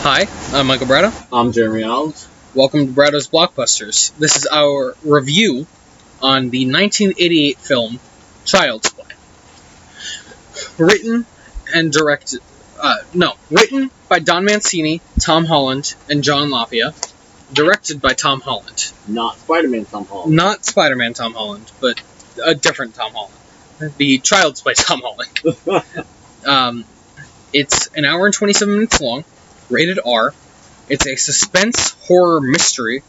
Hi, I'm Michael Bradow. I'm Jeremy Alves. Welcome to Bradow's Blockbusters. This is our review on the 1988 film Child's Play. Written by Don Mancini, Tom Holland, and John LaPia. Directed by Tom Holland. Not Spider-Man Tom Holland. Not Spider-Man Tom Holland, but a different Tom Holland. The Child's Play Tom Holland. It's an hour and 27 minutes long, rated R. It's a suspense horror mystery,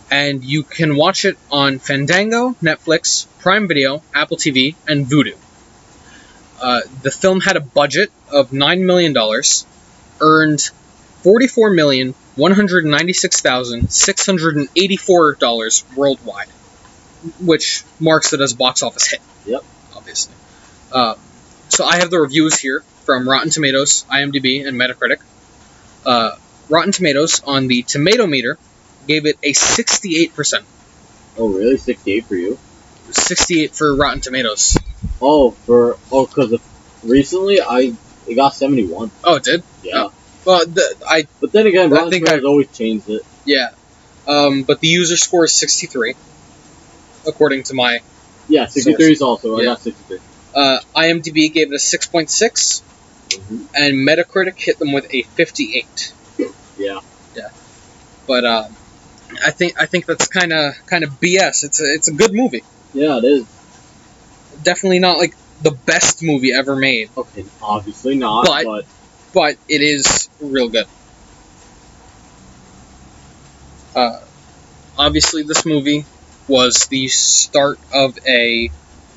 and you can watch it on Fandango, Netflix, Prime Video, Apple TV, and Vudu. The film had a budget of $9 million, earned $44,196,684 worldwide, which marks it as a box office hit. Yep. Obviously. So I have the reviews here from Rotten Tomatoes, IMDb, and Metacritic. Rotten Tomatoes, on the Tomato Meter, gave it a 68%. Oh, really? 68 for you? 68 for Rotten Tomatoes. Because recently it got 71. Oh, it did? Yeah. Well, but then again, Rotten Tomatoes always changed it. Yeah. But the user score is 63, according to my... Yeah, 63 is also. I got 63. IMDb gave it a 6.6, and Metacritic hit them with a 58. Yeah. Yeah. But I think that's kind of BS. It's a good movie. Yeah, it is. Definitely not like the best movie ever made. Okay, obviously not. But it is real good. Obviously, this movie was the start of a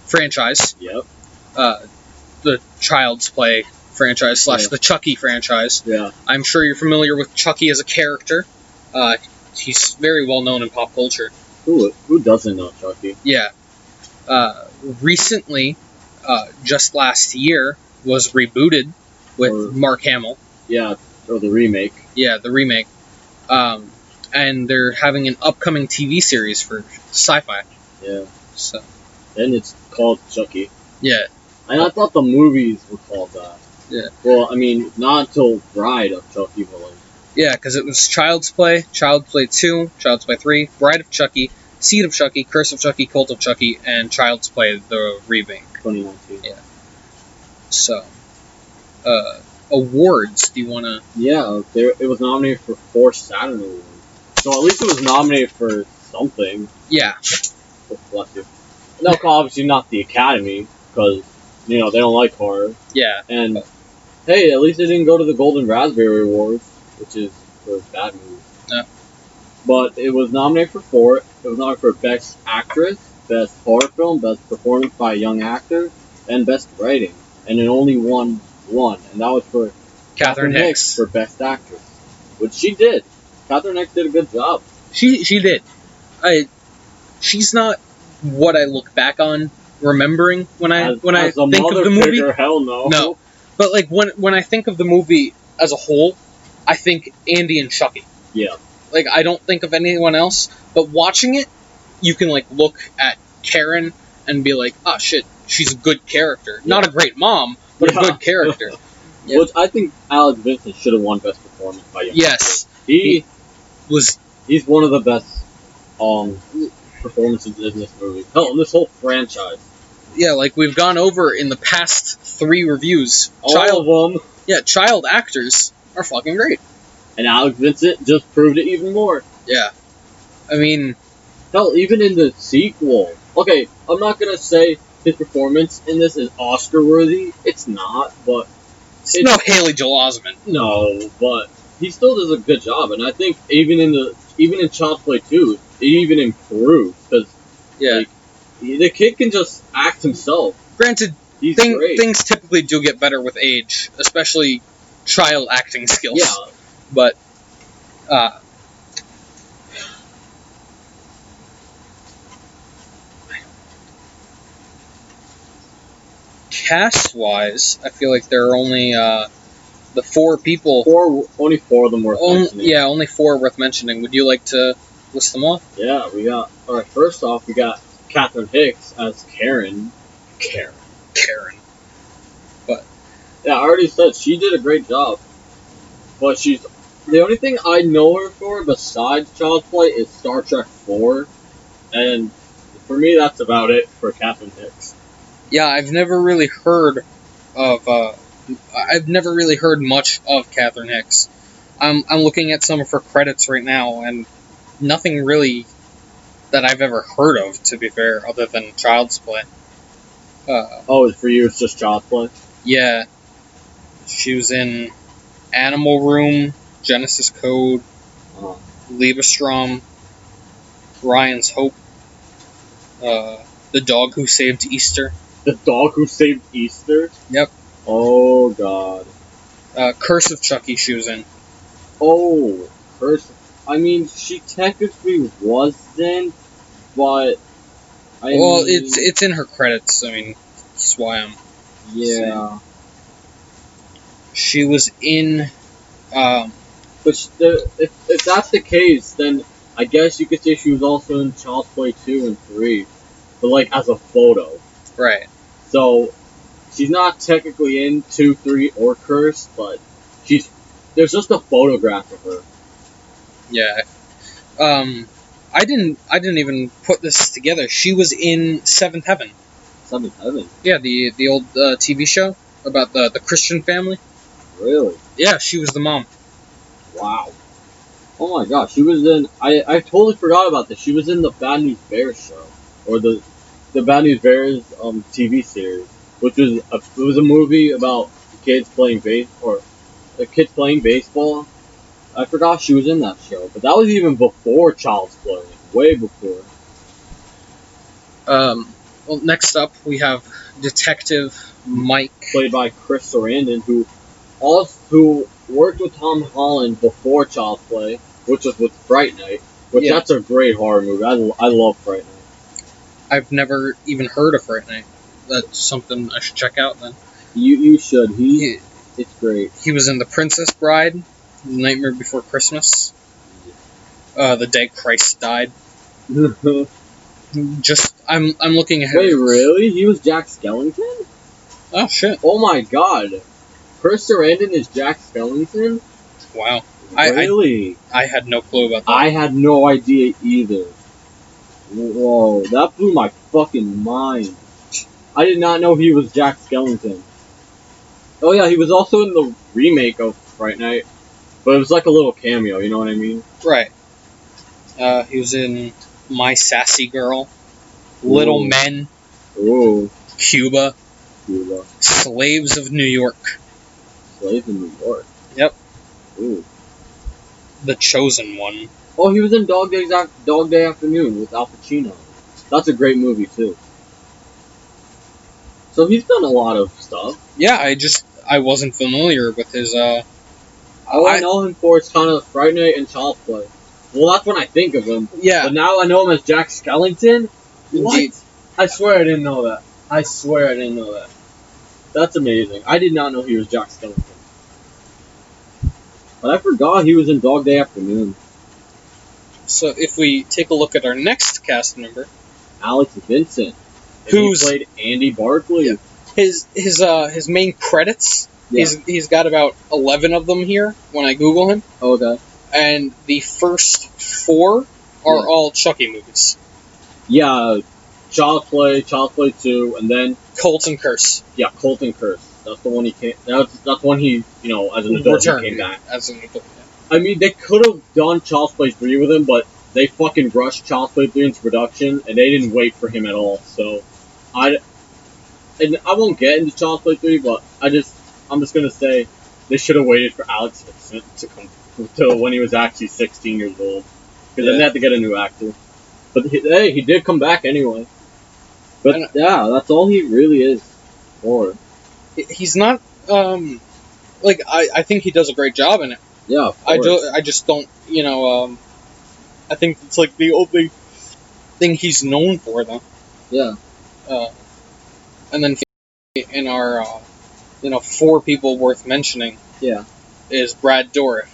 franchise. Yep. The Child's Play franchise / the Chucky franchise. Yeah. I'm sure you're familiar with Chucky as a character. He's very well known in pop culture. Who doesn't know Chucky? Yeah. Recently, just last year, was rebooted with Mark Hamill. Yeah, or the remake. Yeah, the remake. And they're having an upcoming TV series for Sci-Fi. Yeah. So. And it's called Chucky. Yeah. And I thought the movies were called that. Yeah. Well, I mean, not until Bride of Chucky villain. Yeah, because it was Child's Play, Child's Play 2, Child's Play 3, Bride of Chucky, Seed of Chucky, Curse of Chucky, Cult of Chucky, and Child's Play, the remake. 2019. Yeah. So, awards, do you want to... Yeah, it was nominated for 4 Saturn Awards. So at least it was nominated for something. Yeah. Oh, bless you. No, obviously not the Academy, because, they don't like horror. Yeah. And, hey, at least it didn't go to the Golden Raspberry Awards, which is for bad movies. Yeah. But it was nominated for 4. It was nominated for Best Actress, Best Horror Film, Best Performance by a Young Actor, and Best Writing. And it only won one, and that was for Catherine Hicks for Best Actress, which she did. Catherine Hicks did a good job. She did. She's not what I look back on remembering when I think of the movie. Hell no. No, but like when I think of the movie as a whole, I think Andy and Chucky. Yeah. Like I don't think of anyone else. But watching it, you can like look at Karen and be like, ah, shit, she's a good character. Yeah. Not a great mom, but a good character. Yeah. Which I think Alex Vincent should have won Best Performance by Young Actor. He's one of the best performances in this movie. Hell, in this whole franchise. Yeah, like we've gone over in the past 3 reviews. All of them. Yeah, child actors are fucking great. And Alex Vincent just proved it even more. Yeah. I mean... Hell, even in the sequel. Okay, I'm not gonna say his performance in this is Oscar-worthy. It's not, but... It's no Haley Joel Osment. No, but he still does a good job. And I think even in Child's Play 2, it even improved. Because the kid can just act himself. Granted, things typically do get better with age, especially child acting skills. Yeah. But, cast-wise, I feel like there are only the 4 people. Only 4 of them worth mentioning. Yeah, only 4 worth mentioning. Would you like to list them off? Yeah, we got... Alright, first off, we got Catherine Hicks as Karen. But... Yeah, I already said she did a great job. But she's The only thing I know her for besides Child's Play is Star Trek 4, and for me that's about it for Catherine Hicks. Yeah, I've never really heard much of Catherine Hicks. I'm looking at some of her credits right now, and nothing really that I've ever heard of, to be fair, other than Child's Play. For you it's just Child's Play? Yeah. She was in Animal Room, Genesis Code, Liebestrom, Ryan's Hope, The Dog Who Saved Easter. The Dog Who Saved Easter? Yep. Oh, God. Curse of Chucky she was in. Oh, Curse. I mean, she technically wasn't, but... it's in her credits. I mean, that's why I'm saying. She was in... But if that's the case, then I guess you could say she was also in Child's Play 2 and 3. But, like, as a photo. Right. So, she's not technically in 2, 3, or Curse, but there's just a photograph of her. Yeah. I didn't even put this together. She was in Seventh Heaven. Seventh Heaven? Yeah, the old TV show about the Christian family. Really? Yeah, she was the mom. Wow. Oh my gosh, she was in... I totally forgot about this. She was in the Bad News Bears show. Or the Bad News Bears TV series. Which was a movie about kids playing baseball. I forgot she was in that show. But that was even before Child's Play. Way before. Well, next up we have Detective Mike. Played by Chris Sarandon, who worked with Tom Holland before Child's Play, which was with Fright Night, which that's a great horror movie. I love Fright Night. I've never even heard of Fright Night. That's something I should check out then. You should. It's great. He was in The Princess Bride, Nightmare Before Christmas, The Day Christ Died. I'm looking ahead. Wait, really? He was Jack Skellington? Oh shit! Oh my god! Chris Sarandon is Jack Skellington? Wow. Really? I had no clue about that. I had no idea either. Whoa, that blew my fucking mind. I did not know he was Jack Skellington. Oh yeah, he was also in the remake of Fright Night, but it was like a little cameo, you know what I mean? Right. He was in My Sassy Girl, Little Men, Cuba, Slaves of New York. Slaves of New York? Yep. Ooh. The Chosen One. Oh, he was in Dog Day Afternoon with Al Pacino. That's a great movie, too. So he's done a lot of stuff. Yeah, I wasn't familiar with his, All I know him for is kind of Fright Night and Child's Play. Well, that's when I think of him. Yeah. But now I know him as Jack Skellington? What? I swear I didn't know that. That's amazing. I did not know he was Jack Skellington. But I forgot he was in Dog Day Afternoon. So if we take a look at our next cast member, Alex Vincent, he played Andy Barkley. Yeah. His main credits. Yeah. He's got about 11 of them here when I Google him. Okay. And the first 4 are all Chucky movies. Yeah, Child's Play 2, and then Cult and Curse. Yeah, Cult and Curse. That's the one he came. That's when he, as an adult, he came back. As an adult. I mean, they could have done Child's Play 3 with him, but they fucking rushed Child's Play 3 into production, and they didn't wait for him at all. So, I won't get into Child's Play 3, but I'm just gonna say they should have waited for Alex Vincent to come to when he was actually 16 years old, because then they had to get a new actor. But he did come back anyway. But yeah, that's all he really is for. He's not I think he does a great job in it. Yeah, I just don't, I think it's like the only thing he's known for, though. Yeah. And then in our 4 people worth mentioning. Yeah. Is Brad Dourif,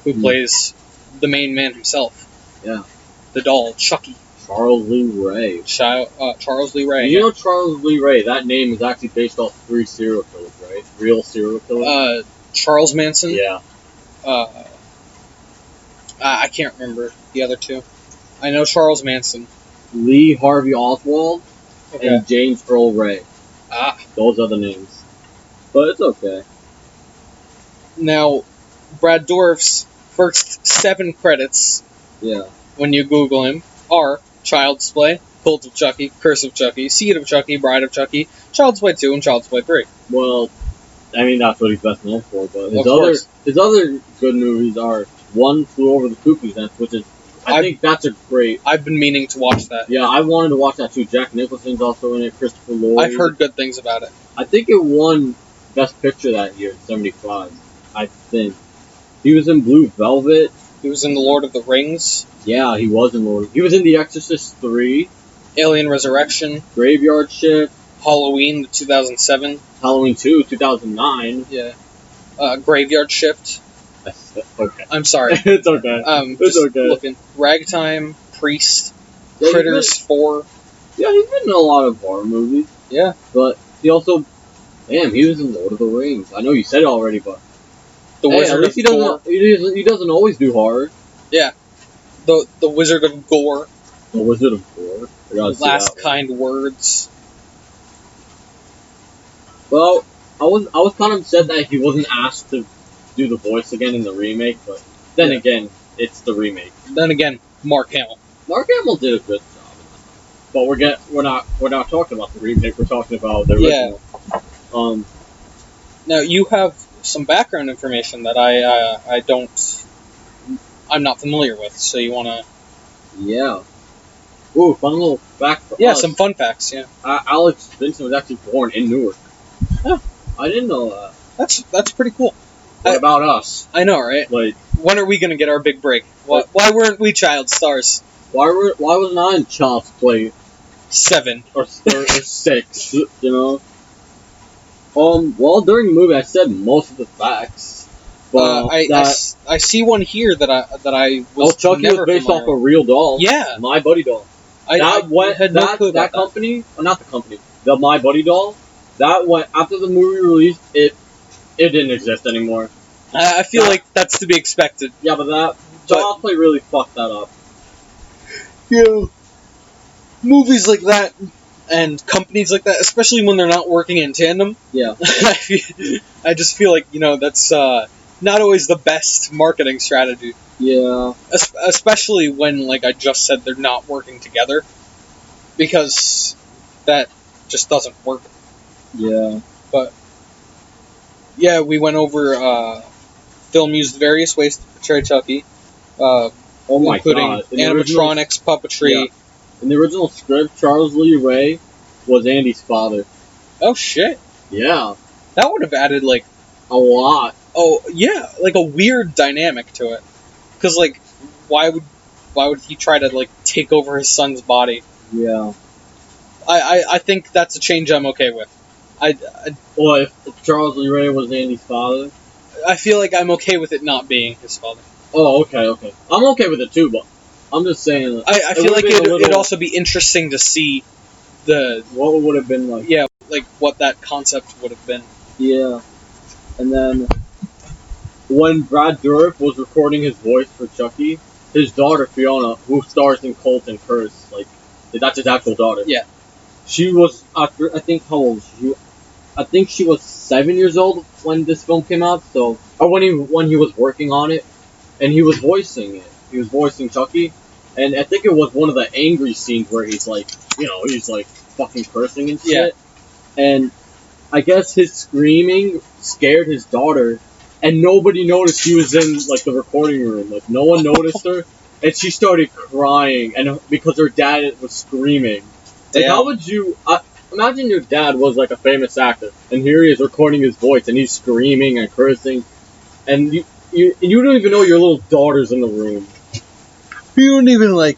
who plays the main man himself. Yeah. The doll, Chucky. Charles Lee Ray. Charles Lee Ray. You know Charles Lee Ray, that name is actually based off 3 serial killers, right? Real serial killers? Charles Manson. Yeah. I can't remember the other two. I know Charles Manson. Lee Harvey Oswald and James Earl Ray. Ah. Those are the names. But it's okay. Now, Brad Dourif's first 7 credits, when you Google him, are Child's Play, Cult of Chucky, Curse of Chucky, Seed of Chucky, Bride of Chucky, Child's Play 2, and Child's Play 3. Well, I mean, that's what he's best known for, but his other good movies are One Flew Over the Cuckoo's Nest, which is, I think that's a great... I've been meaning to watch that. Yeah, I wanted to watch that too. Jack Nicholson's also in it, Christopher Lloyd. I've heard good things about it. I think it won Best Picture that year, 75, I think. He was in Blue Velvet. He was in The Lord of the Rings. Yeah, he was in Lord. He was in The Exorcist 3. Alien Resurrection. Graveyard Shift. Halloween, 2007. Halloween 2, 2009. Yeah. Graveyard Shift. Okay. I'm sorry. It's okay. It's okay. Looking. Ragtime, Priest, Critters 4. Yeah, he's been in a lot of horror movies. Yeah. But he also... Damn, he was in Lord of the Rings. I know you said it already, but... The Wizard of Gore. He doesn't always do horror. Yeah. The Wizard of Gore. The Wizard of Gore. Last Kind Words. Well, I was kind of upset that he wasn't asked to do the voice again in the remake, but then again, it's the remake. Then again, Mark Hamill. Mark Hamill did a good job. But we're not talking about the remake. We're talking about the original. Yeah. Now you have some background information that I'm not familiar with. So you wanna? Yeah. Ooh, fun little fact. Some fun facts. Yeah. Alex Vincent was actually born in Newark. Oh, I didn't know that. That's pretty cool. What about us? I know, right? Like, when are we gonna get our big break? Why weren't we child stars? Why wasn't I in Child's Play 7 or 6? You know. Well, during the movie, I said most of the facts. But I see one here that I was. Oh, Chucky was based off a real doll. Yeah, My Buddy doll. That company, or not the company, the My Buddy doll. That went after the movie released. It didn't exist anymore. I feel like that's to be expected. Yeah, but Child's Play really fucked that up. Yeah, movies like that and companies like that, especially when they're not working in tandem. Yeah, I just feel like that's not always the best marketing strategy. Yeah, especially when, like I just said, they're not working together, because that just doesn't work. Yeah. But, yeah, we went over, film used various ways to portray Chucky, including animatronics, puppetry. Yeah. In the original script, Charles Lee Ray was Andy's father. Oh, shit. Yeah. That would have added, like... a lot. Oh, yeah, like a weird dynamic to it. Because, like, why would he try to, like, take over his son's body? Yeah. I think that's a change I'm okay with. Well, if Charles Lee Ray was Andy's father? I feel like I'm okay with it not being his father. Oh, okay. I'm okay with it too, but I'm just saying... I feel like it'd also be interesting to see what it would have been like. Yeah, like what that concept would have been. Yeah. And then, when Brad Dourif was recording his voice for Chucky, his daughter, Fiona, who stars in Cult and Curse, like, that's his actual daughter. Yeah. She was, I think, how old was she? I think she was 7 years old when this film came out, or when he was working on it, and he was voicing it. He was voicing Chucky, and I think it was one of the angry scenes where he's like, he's like fucking cursing and shit. Yeah. And I guess his screaming scared his daughter, and nobody noticed she was in, like, the recording room. Like, no one noticed her, and she started crying, and because her dad was screaming. Like, how would you... imagine your dad was, like, a famous actor, and here he is recording his voice, and he's screaming and cursing, and you don't even know your little daughter's in the room. You don't even, like...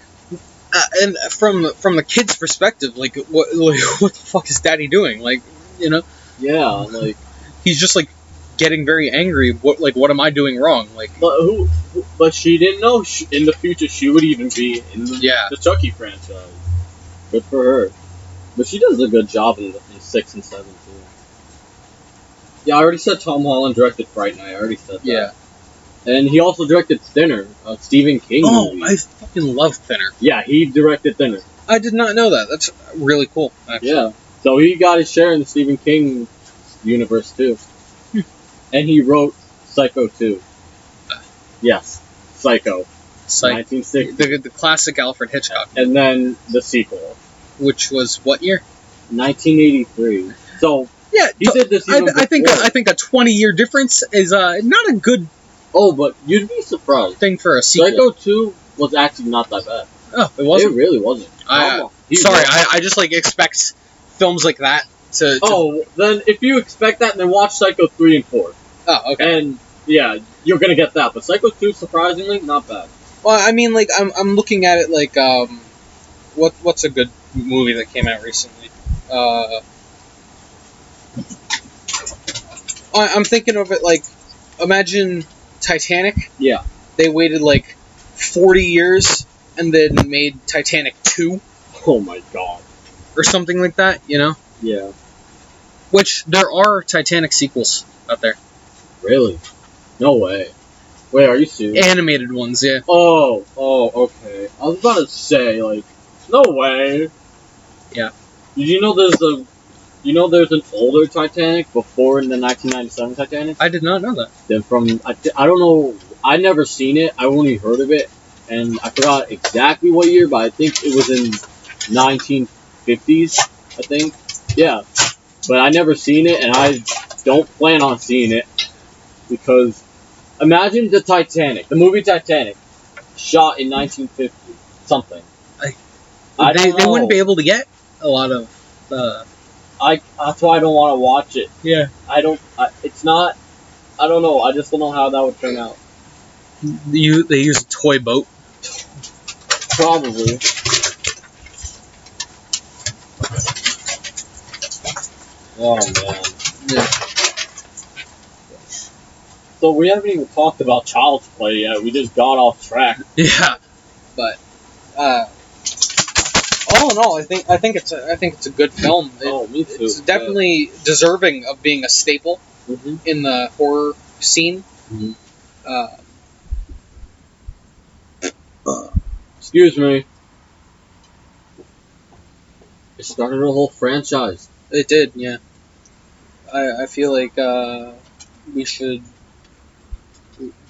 and from the kid's perspective, like, what the fuck is Daddy doing? Like, Yeah, like... He's just, like, getting very angry. What am I doing wrong? Like... But she didn't know in the future she would even be in the Chucky franchise. Good for her. But she does a good job in 6 and 7, too. Yeah, I already said Tom Holland directed Fright Night. I already said that. Yeah. And he also directed Thinner, a Stephen King movie. I fucking love Thinner. Yeah, he directed Thinner. I did not know that. That's really cool, actually. Yeah. So he got his share in the Stephen King universe, too. And he wrote Psycho 2. Yes, Psycho. 1960. The classic Alfred Hitchcock. And then the sequel. Which was what year? 1983. So, yeah, he did this even I think a 20-year difference is not a good but you'd be surprised. thing for a sequel. Psycho 2 was actually not that bad. Oh, it wasn't? It really wasn't. I just expect films like that to... then if you expect that, then watch Psycho 3 and 4. Oh, okay. And, yeah, you're gonna get that. But Psycho 2, surprisingly, not bad. Well, I mean, I'm looking at it what's a good movie that came out recently? I'm thinking of it imagine Titanic. Yeah. They waited 40 years and then made Titanic 2. Oh my god. Or something like that, Yeah. Which, there are Titanic sequels out there. Really? No way. Wait, are you serious? Animated ones, yeah. Oh, okay. I was about to say, no way. Yeah. Did you know there's an older Titanic before the 1997 Titanic? I did not know that. Then I don't know, I never seen it, I only heard of it, and I forgot exactly what year, but I think it was in 1950s, I think. Yeah. But I never seen it, and I don't plan on seeing it, because imagine the Titanic, the movie Titanic, shot in 1950 something. They wouldn't be able to get a lot of. That's why I don't want to watch it. Yeah. It's not. I don't know. I just don't know how that would turn out. They use a toy boat. Probably. Oh man. Yeah. So we haven't even talked about Child's Play yet. We just got off track. Yeah, but all in all, I think it's a good film. Me too. It's definitely deserving of being a staple in the horror scene. Mm-hmm. Excuse me. It started a whole franchise. It did, yeah. I feel like we should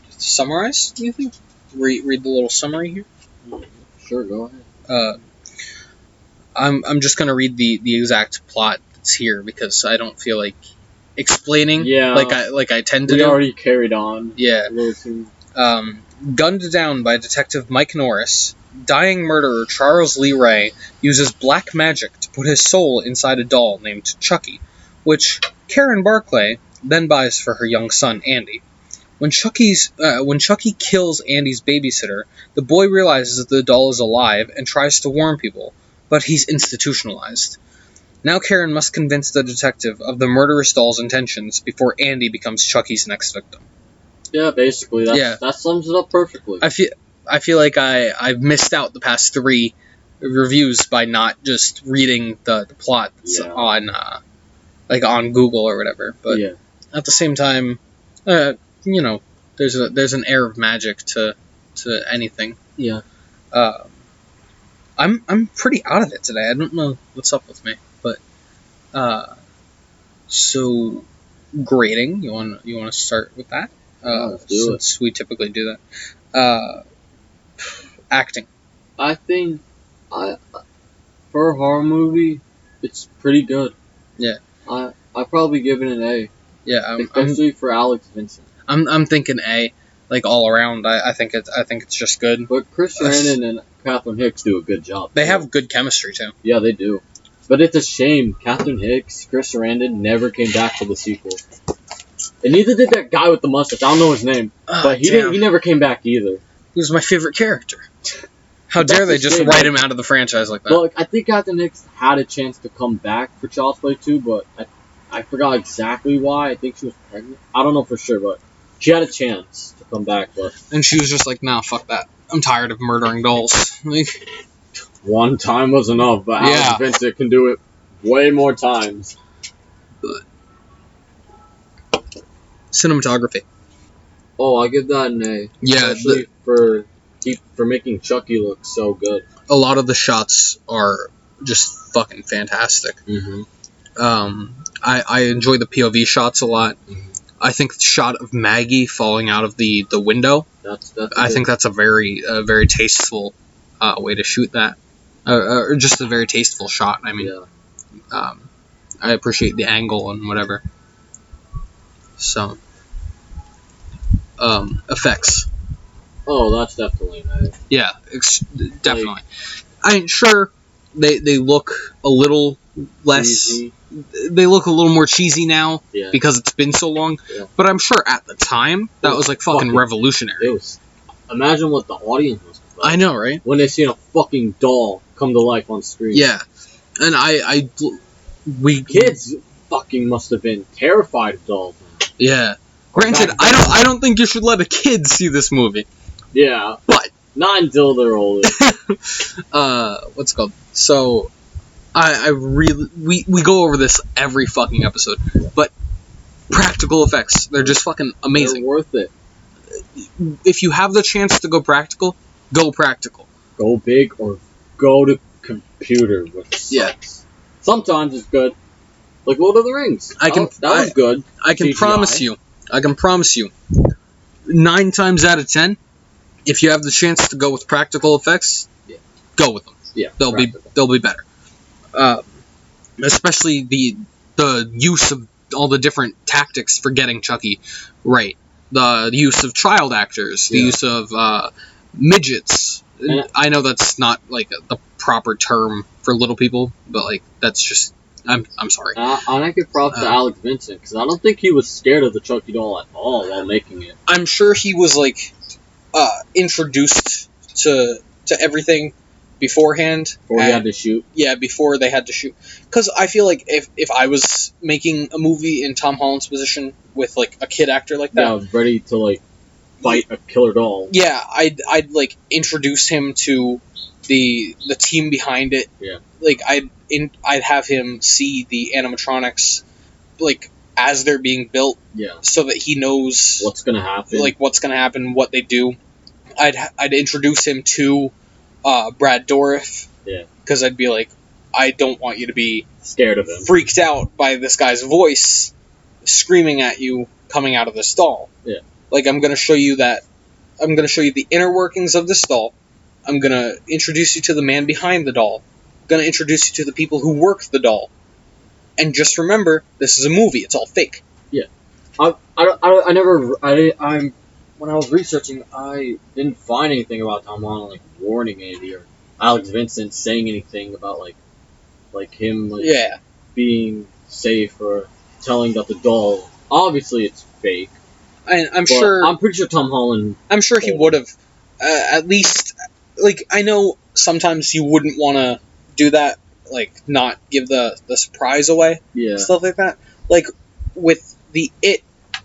summarize. Do you think? Read the little summary here. Sure, go ahead. I'm just gonna read the exact plot that's here because I don't feel like explaining. Yeah. Like I tend to. We already carried on. Yeah. Gunned down by Detective Mike Norris, dying murderer Charles Lee Ray uses black magic to put his soul inside a doll named Chucky, which Karen Barclay then buys for her young son Andy. When Chucky kills Andy's babysitter, the boy realizes that the doll is alive and tries to warn people, but he's institutionalized. Now Karen must convince the detective of the murderous doll's intentions before Andy becomes Chucky's next victim. Yeah, basically, that sums it up perfectly. I feel like I've missed out the past 3 reviews by not just reading the plot on on Google or whatever. But at the same time, there's an air of magic to anything. Yeah. I'm pretty out of it today. I don't know what's up with me, but so grading. You want to start with that? Let's do it. Since we typically do that. Acting. I think for a horror movie, it's pretty good. Yeah. I probably give it an A. Yeah, especially for Alex Vincent. I'm thinking A, all around. I think it's just good. But Chris Sarandon and Catherine Hicks do a good job. They have good chemistry too. Yeah, they do. But it's a shame Catherine Hicks, Chris Sarandon never came back for the sequel. And neither did that guy with the mustache. I don't know his name, but he never came back either. He was my favorite character. How dare they just write him out of the franchise like that? Well, I think Catherine Hicks had a chance to come back for Child's Play 2, but I forgot exactly why. I think she was pregnant. I don't know for sure, but she had a chance to come back. And she was just like, nah, fuck that. I'm tired of murdering dolls. One time was enough, but Alex Vincent can do it way more times. Cinematography. Oh, I give that an A. Yeah, Especially for making Chucky look so good. A lot of the shots are just fucking fantastic. Mm-hmm. I enjoy the POV shots a lot. Mm-hmm. I think the shot of Maggie falling out of the window. I think that's a very tasteful way to shoot that, or just a very tasteful shot. I mean, I appreciate the angle and whatever. So, effects. Oh, that's definitely nice. Yeah, definitely. I'm sure they look a little less. Cheesy. They look a little more cheesy now because it's been so long. Yeah. But I'm sure at the time that was like fucking revolutionary. It was. Imagine what the audience was like. I know, right? When they seen a fucking doll come to life on screen. Yeah, and we kids fucking must have been terrified of dolls. Yeah. Granted, I don't think you should let a kid see this movie. Yeah. But not until they're older. What's it called? So, I really we go over this every fucking episode, but practical effects, they're just fucking amazing. They're worth it. If you have the chance to go practical, go practical. Go big or go to computer, which sucks. Yeah. Sometimes it's good. Like Lord of the Rings. That was good. I can promise you, 9 times out of 10, if you have the chance to go with practical effects, go with them. Yeah, they'll be better. Especially the use of all the different tactics for getting Chucky right. The use of child actors, the use of midgets. I know that's not like the proper term for little people, but like that's just. I'm sorry. And I give props to Alex Vincent, because I don't think he was scared of the Chucky doll at all while making it. I'm sure he was like introduced to everything beforehand. Before he had to shoot. Yeah, before they had to shoot. Because I feel like if I was making a movie in Tom Holland's position with like a kid actor like that, I was ready to like fight a killer doll. Yeah, I'd like introduce him to the team behind it. Yeah. Like I'd have him see the animatronics like as they're being built. Yeah. So that he knows what's gonna happen. Like what's gonna happen, what they do. I'd introduce him to Brad Dourif. Yeah. Because I'd be like, I don't want you to be scared of him, freaked out by this guy's voice screaming at you coming out of the stall. Yeah. Like I'm gonna show you the inner workings of the stall. I'm gonna introduce you to the man behind the doll. I'm gonna introduce you to the people who work the doll. And just remember, this is a movie. It's all fake. Yeah. When I was researching, I didn't find anything about Tom Holland like warning Andy or Alex Vincent saying anything about like him being safe or telling that the doll. Obviously, it's fake. I'm pretty sure Tom Holland. I'm sure he would have at least. Like I know sometimes you wouldn't want to do that. Like not give the surprise away. Yeah. Stuff like that. Like with the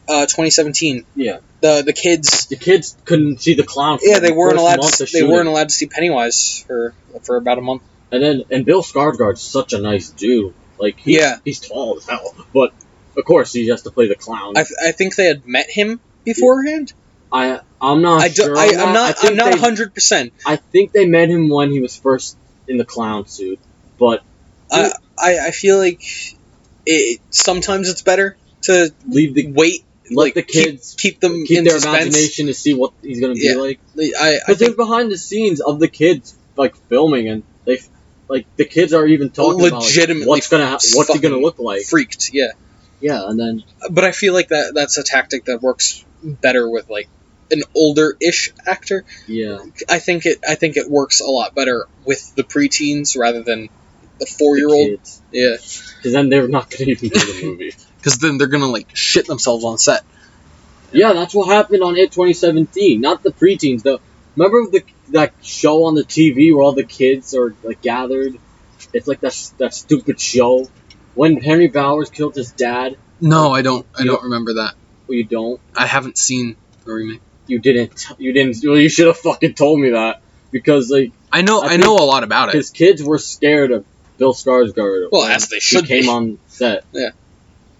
2017. Yeah. The kids. The kids couldn't see the clown. Yeah, they weren't allowed. They weren't allowed to see Pennywise for about a month. And Bill Skarsgård's such a nice dude. Like he's tall as hell, but of course he has to play the clown. I think they had met him beforehand. I'm not sure. I'm not 100%. I think they met him when he was first in the clown suit, but I feel like sometimes it's better to leave the wait. Let the kids keep them keep in their suspense. Imagination to see what he's gonna be like. Because there's behind the scenes of the kids like filming, and they like the kids are even talking legitimately about what's he gonna look like. Freaked, yeah, and then. But I feel like that's a tactic that works better with like an older-ish actor. Yeah, I think it works a lot better with the preteens rather than the 4-year-old. Yeah, because then they're not gonna even do the movie. Because then they're gonna like shit themselves on set. Yeah, that's what happened on It 2017. Not the preteens though. Remember that show on the TV where all the kids are like gathered? It's like that stupid show when Henry Bowers killed his dad. No, I don't. I don't remember that. Well, you don't. I haven't seen the remake. You didn't. Well, you should have fucking told me that because like I know a lot about it. Because kids were scared of Bill Skarsgård. Well, as they should. He came on set. Yeah.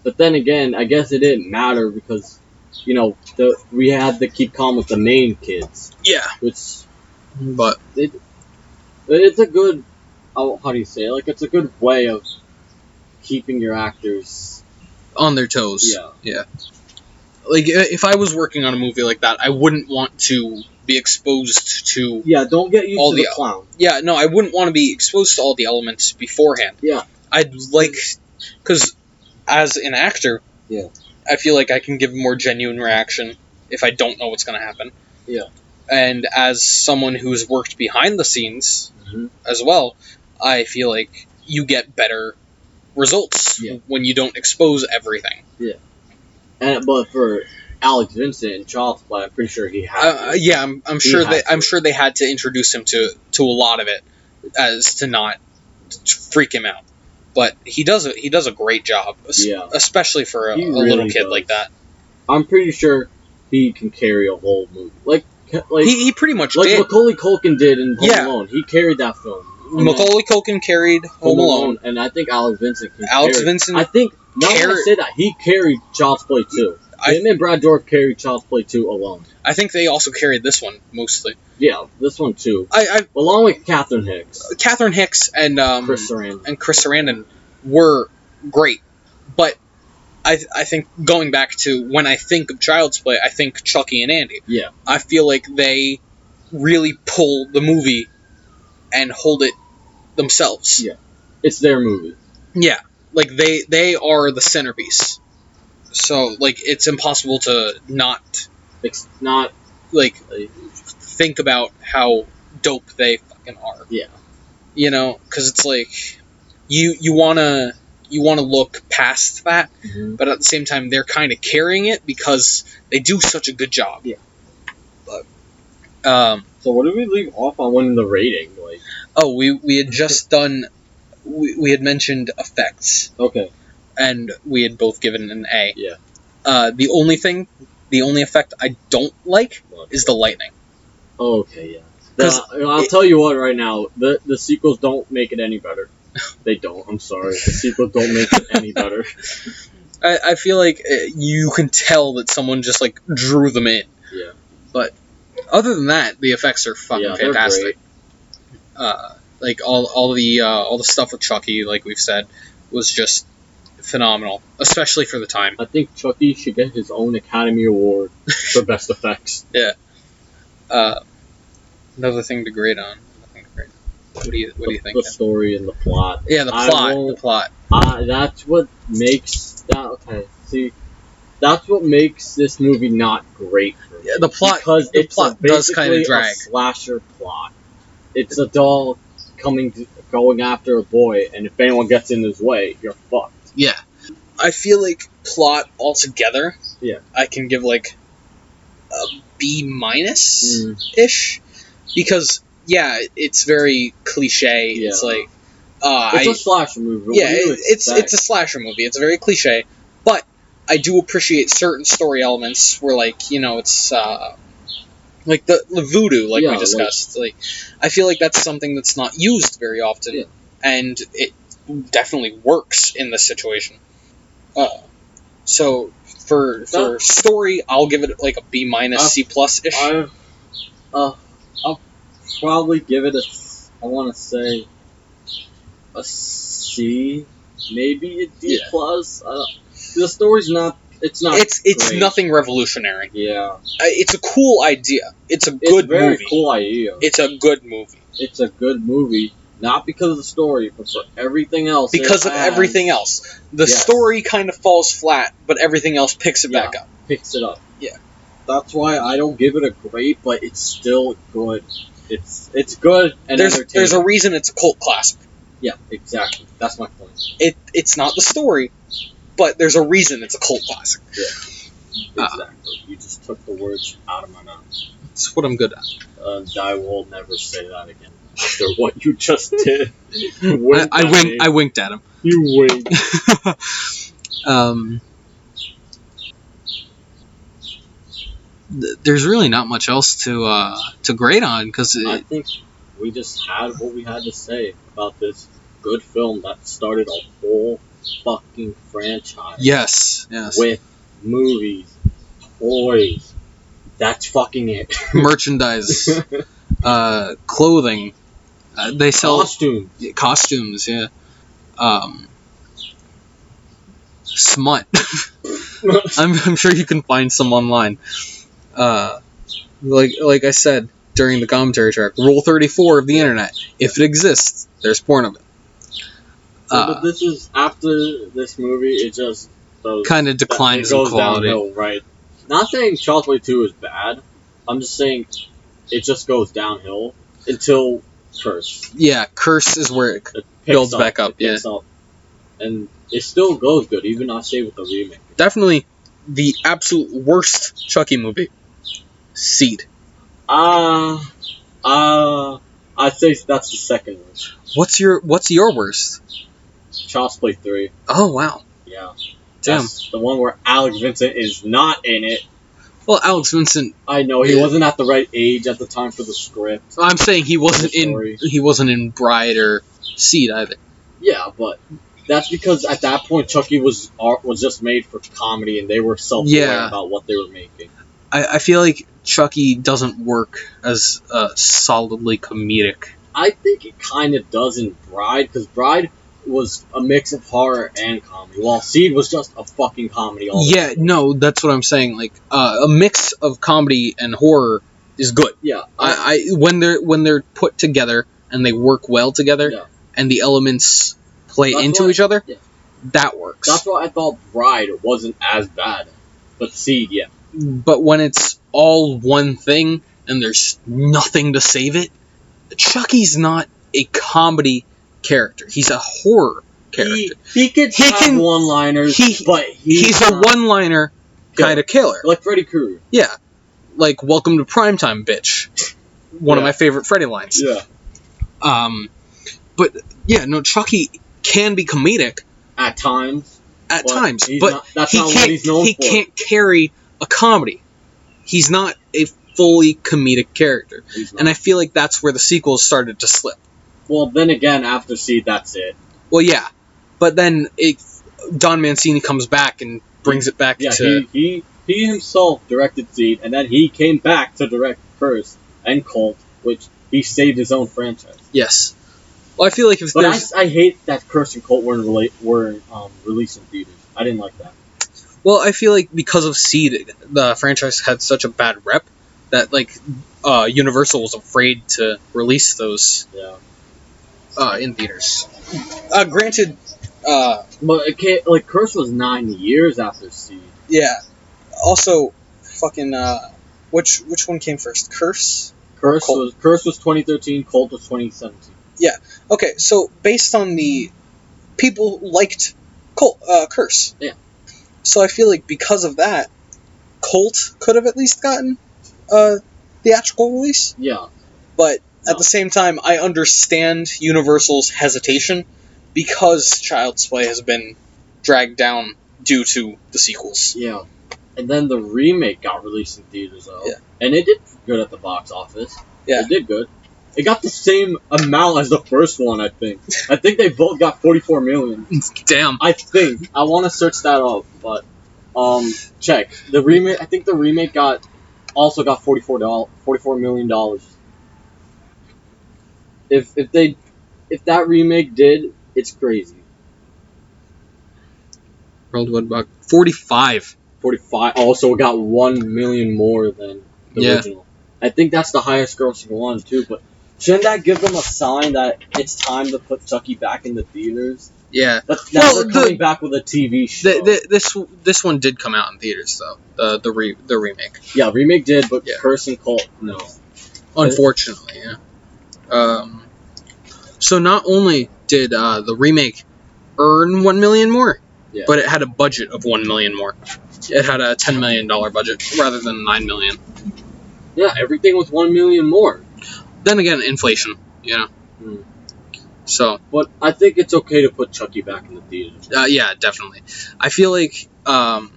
But then again, I guess it didn't matter because we had to keep calm with the main kids. Yeah. But it's a good, how do you say it? Like, it's a good way of keeping your actors on their toes. Yeah. Yeah. Like, if I was working on a movie like that, I wouldn't want to be exposed to... Yeah, don't get used to the clown. Yeah, no, I wouldn't want to be exposed to all the elements beforehand. Yeah. I'd like... Because as an actor, yeah, I feel like I can give a more genuine reaction if I don't know what's going to happen. Yeah. And as someone who's worked behind the scenes as well, I feel like you get better results when you don't expose everything. Yeah. But for Alex Vincent in Child's Play, I'm pretty sure he had. Yeah, I'm sure they had to introduce him to a lot of it, as to not freak him out. But he does a great job, especially for a little kid like that. I'm pretty sure he can carry a whole movie. Like he pretty much like did. Macaulay Culkin did in Home Alone. He carried that film. Macaulay Culkin carried Home Alone, and I think Alex Vincent can Vincent. I think now that I say that, he carried Child's Play 2. Him and Brad Dourif carried Child's Play 2 alone. I think they also carried this one mostly. Yeah, this one too. Along with Catherine Hicks. Catherine Hicks and Chris Sarandon were great, but I think going back to when I think of Child's Play, I think Chucky and Andy. Yeah. I feel like they really pull the movie and hold it themselves. Yeah. It's their movie. Yeah. Like, they are the centerpiece. So, like, it's impossible to not think about how dope they fucking are. Yeah. You know, because it's like, you wanna look past that, but at the same time, they're kind of carrying it because they do such a good job. Yeah. But, so what did we leave off on when the rating? Like, we had just done. We had mentioned effects. Okay. And we had both given an A. Yeah. The only effect I don't like is the lightning. Okay, yeah. I'll tell you what right now, the sequels don't make it any better. They don't, I'm sorry. The sequels don't make it any better. I feel like you can tell that someone just, like, drew them in. Yeah. But other than that, the effects are fucking fantastic. Like, all the stuff with Chucky, like we've said, was just phenomenal, especially for the time. I think Chucky should get his own Academy Award for best effects. Yeah. Another thing to grade on. What do you think? The story and the plot. Yeah, the plot. That's what makes that. Okay, see, that's what makes this movie not great for me. Yeah, the plot. Because the plot does kind of drag. A slasher plot. It's a doll going after a boy, and if anyone gets in his way, you're fucked. Yeah. I feel like plot altogether, I can give like a B-ish, because it's very cliche. Yeah. It's like it's a slasher movie. Yeah, it's a slasher movie. It's very cliche, but I do appreciate certain story elements where, like, you know, it's like the voodoo, like we discussed. Like, I feel like that's something that's not used very often, and it definitely works in this situation. So for story, I'll give it like a B-, C+-ish. I'll probably give it I want to say a C, maybe a D+. The story's not. It's not. It's nothing revolutionary. Yeah. It's a cool idea. It's a good movie. It's a very cool idea. It's a good movie. It's a good movie. Not because of the story, but for everything else. Because of everything else. The story kind of falls flat, but everything else picks it back up. Picks it up. Yeah. That's why I don't give it a grade, but it's still good. It's good and entertaining. There's a reason it's a cult classic. Yeah, exactly. That's my point. It's not the story, but there's a reason it's a cult classic. Yeah. Exactly. You just took the words out of my mouth. That's what I'm good at. I will never say that again. After what you just did. I winked at him. You winked. There's really not much else to grade on, because I think we just had what we had to say about this good film that started a whole fucking franchise. Yes. With movies, Toys. That's fucking it. Merchandise, clothing. They sell costumes. Yeah. Smut. I'm sure you can find some online. Like I said during the commentary track, Rule 34 of the internet: if it exists, there's porn of it. But this is after this movie. It just kind of declines in quality, downhill, right? Not saying Child's Play 2 is bad. I'm just saying it just goes downhill until Curse. Yeah, Curse is where it builds back up. Yeah, and it still goes good, even I say with the remake. Definitely the absolute worst Chucky movie. Seed. I'd say that's the second worst. What's your worst? Child's Play 3. Oh wow. Yeah. Damn. That's the one where Alex Vincent is not in it. Well, Alex Vincent. I know he wasn't at the right age at the time for the script. I'm saying he wasn't in Bride or Seed either. Yeah, but that's because at that point Chucky was just made for comedy, and they were self-aware about what they were making. I feel like Chucky doesn't work as solidly comedic. I think it kind of does in Bride, because Bride was a mix of horror and comedy, while Seed was just a fucking comedy. No, that's what I'm saying. Like a mix of comedy and horror is good. Yeah, when they're put together and they work well together, and the elements play into each other, that works. That's why I thought Bride wasn't as bad, but Seed, yeah. But when it's all one thing and there's nothing to save it, Chucky's not a comedy character. He's a horror character. He can one-liners, but he's a one-liner kind of killer. Like Freddy Krueger. Yeah. Like, welcome to primetime, bitch. One of my favorite Freddy lines. Yeah. But, yeah, no, Chucky can be comedic. At times. But he can't carry a comedy. He's not a fully comedic character. And I feel like that's where the sequels started to slip. Well, then again, after Seed, that's it. Well, yeah. But then Don Mancini comes back and brings it back to... He himself directed Seed, and then he came back to direct Curse and Cult, which he saved his own franchise. Yes. Well, I feel like I hate that Curse and Cult were released in theaters. I didn't like that. Well, I feel like because of Seed, the franchise had such a bad rep that, like, Universal was afraid to release those... Yeah. In theaters. Granted, but it can't, like, Curse was 9 years after Seed. Yeah. Also, fucking, which one came first? Curse? Curse was 2013, Cult was 2017. Yeah. Okay, so based on the people liked Curse. Yeah. So I feel like because of that, Cult could have at least gotten a theatrical release. Yeah. But at the same time, I understand Universal's hesitation because Child's Play has been dragged down due to the sequels. Yeah. And then the remake got released in theaters, though. Yeah. And it did good at the box office. Yeah. It did good. It got the same amount as the first one, I think. I think they both got 44 million. Damn. I think. I want to search that up, but check. The remake, I think the remake also got $44 million. If that remake did, it's crazy. Worldwide box 45. 45. Also, it got 1 million more than the original. I think that's the highest grossing one too. But shouldn't that give them a sign that it's time to put Chucky back in the theaters? Yeah. Now they're coming back with a TV show. This one did come out in theaters though. The remake. Yeah, remake did, but Curse and Cult, no. Unfortunately, yeah. So not only did the remake earn 1 million more, but it had a budget of 1 million more. It had a $10 million budget rather than $9 million. Yeah, everything was 1 million more. Then again, inflation, you know. So, but I think it's okay to put Chucky back in the theaters. Yeah, definitely. I feel like I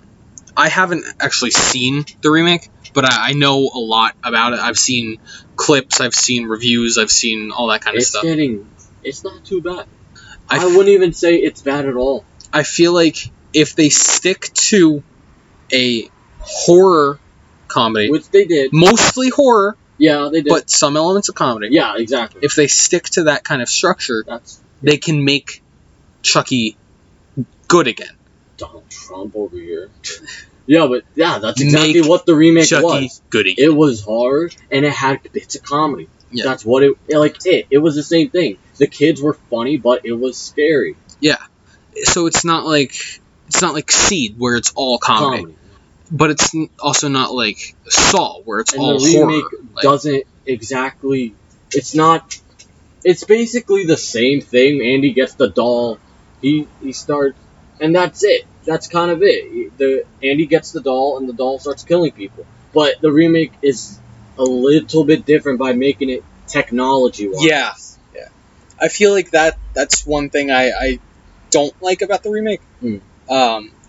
haven't actually seen the remake, but I know a lot about it. I've seen clips, I've seen reviews, I've seen all that kind of stuff. It's not too bad. I wouldn't even say it's bad at all. I feel like if they stick to a horror comedy, which they did. mostly horror, Yeah, they did. but some elements of comedy. Yeah, exactly. If they stick to that kind of structure, they can make Chucky good again. Donald Trump over here. That's exactly what the remake Chucky was. good again. It was horror and it had bits of comedy. Yeah. That's what it was the same thing. The kids were funny, but it was scary. Yeah. So it's not like Seed where it's all comedy. But it's also not like Saw where it's all the remake horror. Doesn't exactly. It's not. It's basically the same thing. Andy gets the doll. He starts, and that's it. That's kind of it. Andy gets the doll, and the doll starts killing people. But the remake is a little bit different by making it technology-wise. Yeah. I feel like that's one thing I don't like about the remake.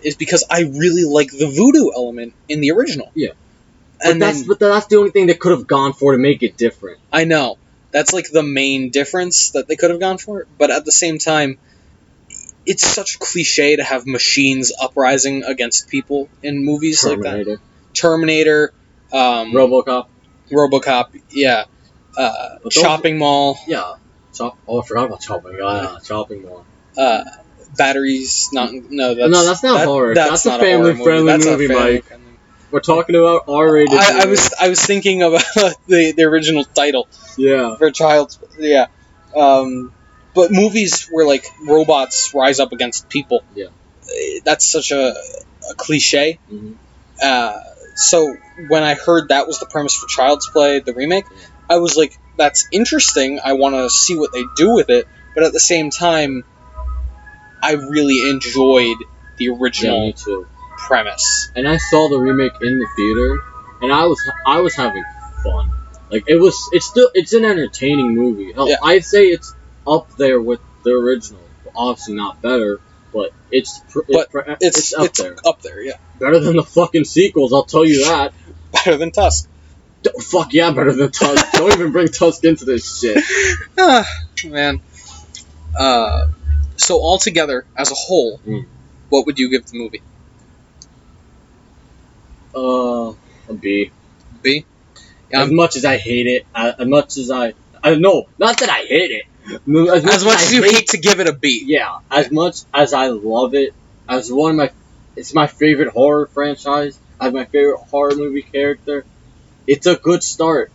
Is because I really like the voodoo element in the original. Yeah. And but that's the only thing they could have gone for to make it different. I know. That's like the main difference that they could have gone for. But at the same time, it's such a cliche to have machines uprising against people in movies like that. Terminator. RoboCop, yeah. Shopping Mall. Yeah. I forgot about Shopping Mall. Yeah, Shopping Mall. Batteries, that's not horror. That's a family-friendly movie, Mike. We're talking about R-rated. I was thinking about the original title. Yeah. For Child's. Yeah. But movies where like robots rise up against people. Yeah. That's such a cliche. Mm-hmm. So when I heard that was the premise for Child's Play, the remake, I was like, that's interesting. I want to see what they do with it. But at the same time, I really enjoyed the original premise. And I saw the remake in the theater, and I was having fun. Like it's an entertaining movie. Hell, I'd say it's up there with the original. Obviously not better, but it's up there. Yeah. Better than the fucking sequels, I'll tell you that. Better than Tusk. Fuck yeah, better than Tusk. Don't even bring Tusk into this shit. Man. So altogether, as a whole, what would you give the movie? A B. B? Yeah, as much as I hate it, not that I hate it. As much as you hate to give it a B. Yeah, as much as I love it, it's my favorite horror franchise. As my favorite horror movie character. It's a good start.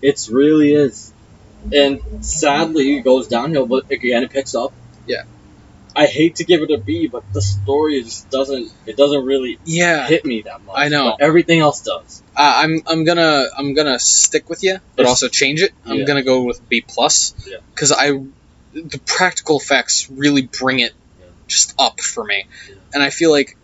It really is. And sadly, it goes downhill, but again, it picks up. Yeah. I hate to give it a B, but the story just doesn't really hit me that much. I know. But everything else does. I'm gonna stick with you, but also change it. I'm gonna go with B+. Yeah. Because the practical effects really bring it just up for me. Yeah. And I feel like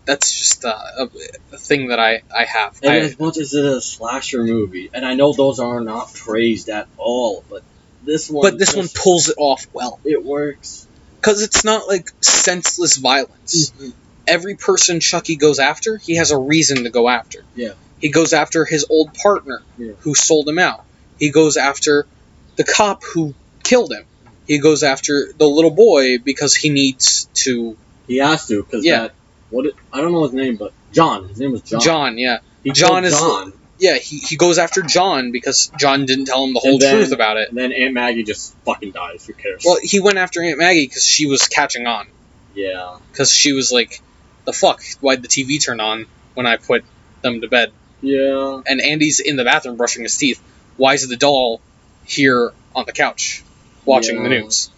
that's just a thing that I have. And as much as it is a slasher movie, and I know those are not praised at all, but this one pulls it off well. It works. Because it's not like senseless violence. Mm-hmm. Every person Chucky goes after, he has a reason to go after. Yeah. He goes after his old partner who sold him out. He goes after the cop who killed him. He goes after the little boy because he needs to. He has to, because I don't know his name, but John. His name was John. John, yeah. John. Yeah, he goes after John because John didn't tell him the whole truth about it. And then Aunt Maggie just fucking dies. Who cares? Well, he went after Aunt Maggie because she was catching on. Yeah. Because she was like, the fuck? Why'd the TV turn on when I put them to bed? Yeah. And Andy's in the bathroom brushing his teeth. Why is the doll here on the couch watching the news?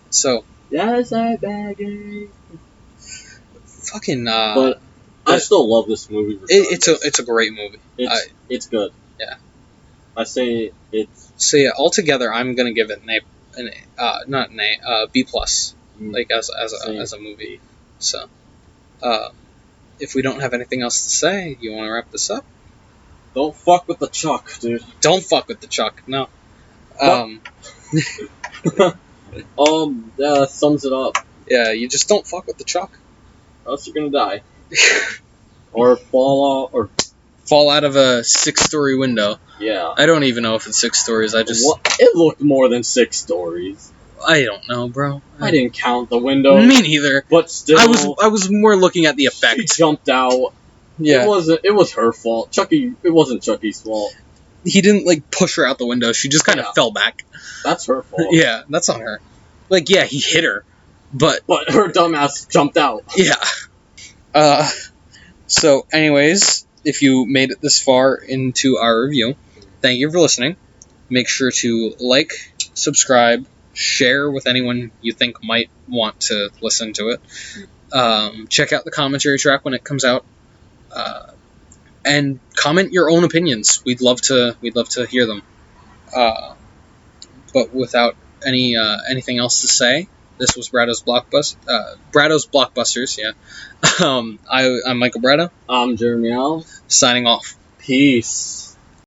So. Yes, Aunt Maggie. Fucking. But I still love this movie. It's a great movie. It's good. Yeah. I say it's. So yeah, altogether, I'm gonna give it B+. Like as a movie. So, if we don't have anything else to say, you want to wrap this up? Don't fuck with the Chuck, dude. Don't fuck with the Chuck. No. That sums it up. Yeah, you just don't fuck with the Chuck. Or else you're gonna die. Or fall out of a 6-story window. Yeah. I don't even know if it's 6 stories. It looked more than 6 stories. I don't know, bro. I didn't count the window. Me neither. But still, I was more looking at the effect. She jumped out. Yeah. It was her fault. Chucky. It wasn't Chucky's fault. He didn't, like, push her out the window. She just kind of fell back. That's her fault. Yeah, that's on her. Like, yeah, he hit her, but her dumbass jumped out. Yeah. So, anyways, if you made it this far into our review, thank you for listening. Make sure to like, subscribe, share with anyone you think might want to listen to it. Check out the commentary track when it comes out. And comment your own opinions. We'd love to hear them. But without anything else to say, this was Bradow's Blockbusters. Yeah. I'm Michael Bradow. I'm Jeremy Al. Signing off. Peace.